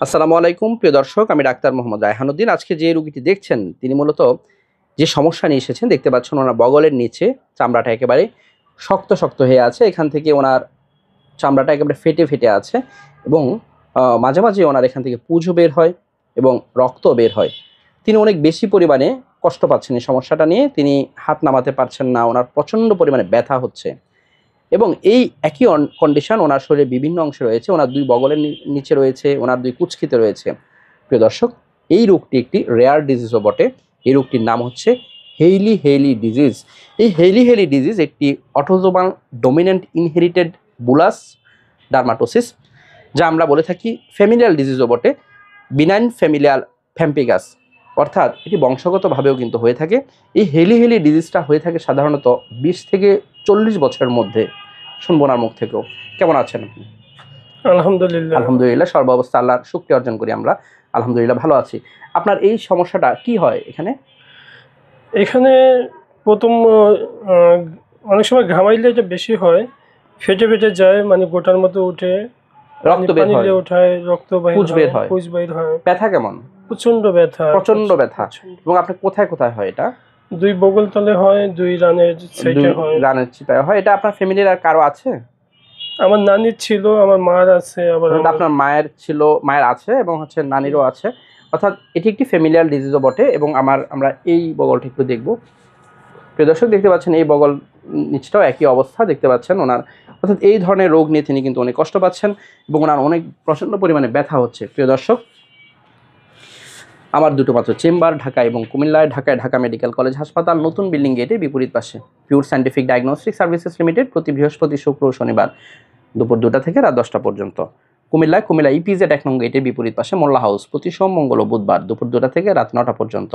আসসালামু আলাইকুম প্রিয় দর্শক, আমি ডাক্তার মোহাম্মদ রায়হানুদ্দিন। আজকে যে রুগীটি দেখছেন তিনি মূলত যে সমস্যা নিয়ে এসেছেন, দেখতে পাচ্ছেন ওনার বগলের নিচে চামড়াটা একেবারে শক্ত শক্ত হয়ে আছে। এখান থেকে ওনার চামড়াটা একেবারে ফেটে ফেটে আছে এবং মাঝে মাঝে ওনার এখান থেকে পুঁজ বের হয় এবং রক্ত বের হয়। তিনি অনেক বেশি পরিমাণে কষ্ট পাচ্ছেন এই সমস্যাটা নিয়ে। তিনি হাত নামাতে পারছেন না, ওনার প্রচণ্ড পরিমাণে ব্যথা হচ্ছে এবং এই একই কন্ডিশন ওনার শরীরের বিভিন্ন অংশে রয়েছে। ওনার দুই বগলের নিচে রয়েছে, ওনার দুই কুচকিতে রয়েছে। প্রিয় দর্শক, এই রোগটি একটি রেয়ার ডিজিজও বটে। এই রোগটির নাম হচ্ছে হেইলি ডিজিজ। এই হেইলি ডিজিজ একটি autosomal dominant inherited bullous dermatosis, যা আমরা বলে থাকি ফ্যামিলিয়াল ডিজিজও বটে, বিনাইন ফ্যামিলিয়াল ফ্যাম্পিগাস, অর্থাৎ এটি বংশগতভাবেও কিন্তু হয়ে থাকে। এই হেইলি ডিজিজটা হয়ে থাকে সাধারণত 20 থেকে 40 বছরের মধ্যে। শুনবো না মুখ থেকেও। কেমন আছেন আপনি? আলহামদুলিল্লাহ। আলহামদুলিল্লাহ, সর্বাবস্থা আল্লাহর শুকরিয়া অর্জন করি আমরা। আলহামদুলিল্লাহ ভালো আছি। আপনার এই সমস্যাটা কি হয় এখানে? এখানে প্রথম অনেক সময় ঘামাইলে এটা বেশি হয়, ফেটে ফেটে যায়, মানে গোটার মতো উঠে, রক্ত বের হয়, ওঠায়, রক্ত পুঁজ বের হয়, পুঁজ বের হয়। ব্যথা কেমন? প্রচন্ড ব্যথা। প্রচন্ড ব্যথা। এবং আপনার কোথায় কোথায় হয় এটা? দুই বগল তলে হয়, দুই রানের সাইডে হয়। রানের চিপায় হয়। এটা আপনার ফ্যামিলির আর কারো আছে? আমার নানির ছিল, আমার মার আছে, আবার আপনার মায়ের ছিল, মায়ের আছে এবং হচ্ছে নানিরও আছে। অর্থাৎ এটি একটি ফ্যামিলিয়াল ডিজিজও বটে। এবং আমরা এই বগলটা একটু দেখব। প্রিয় দর্শক, দেখতে পাচ্ছেন এই বগল নিচটাও একই অবস্থা। দেখতে পাচ্ছেন ওনার, অর্থাৎ এই ধরনের রোগ নিয়ে তিনি কিন্তু অনেক কষ্ট পাচ্ছেন এবং ওনার অনেক প্রচণ্ড পরিমাণে ব্যথা হচ্ছে। প্রিয় দর্শক, আমার দুটো মাত্র চেম্বার ঢাকা এবং কুমিল্লায়। ঢাকায় ঢাকা মেডিকেল কলেজ হাসপাতাল, নতুন বিল্ডিং গেটে বিপরীত পাশে pure scientific diagnostic services limited, প্রতি বৃহস্পতি, শুক্র ও শনিবার দুপুর 2টা থেকে রাত 10টা পর্যন্ত। কুমিল্লা ইপিজেড 1 নং গেটের বিপরীত পাশে মোল্লা হাউস, প্রতি সোম, মঙ্গল ও বুধবার দুপুর 2টা থেকে রাত 9টা পর্যন্ত।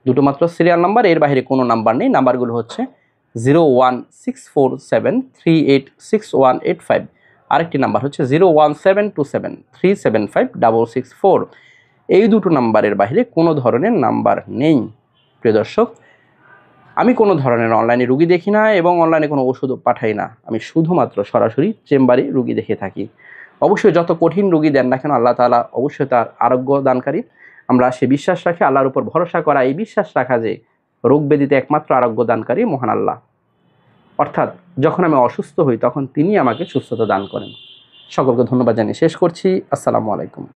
দুটো মাত্র সিরিয়াল নাম্বার, এর বাইরে কোনো নাম্বার নেই। নাম্বারগুলো হচ্ছে 01647386185, আরেকটি নাম্বার হচ্ছে 01727375654। এই দুটো নাম্বারের বাইরে কোনো ধরনের নাম্বার নেই। প্রিয় দর্শক, আমি কোনো ধরনের অনলাইনে রুগী দেখি না এবং অনলাইনে কোনো ওষুধও পাঠাই না। আমি শুধুমাত্র সরাসরি চেম্বারে রুগী দেখে থাকি। অবশ্যই যত কঠিন রুগী দেন না কেন, আল্লাহ তাআলা অবশ্যই তার আরোগ্য দানকারী। আমরা সে বিশ্বাস রাখি, আল্লাহর উপর ভরসা করা, এই বিশ্বাস রাখা যে রোগ ব্যাধিতে একমাত্র আরোগ্য দানকারী মহান আল্লাহ। অর্থাৎ যখন আমি অসুস্থ হই তখন তিনি আমাকে সুস্থতা দান করেন। সকলকে ধন্যবাদ জানিয়ে শেষ করছি। আসসালামু আলাইকুম।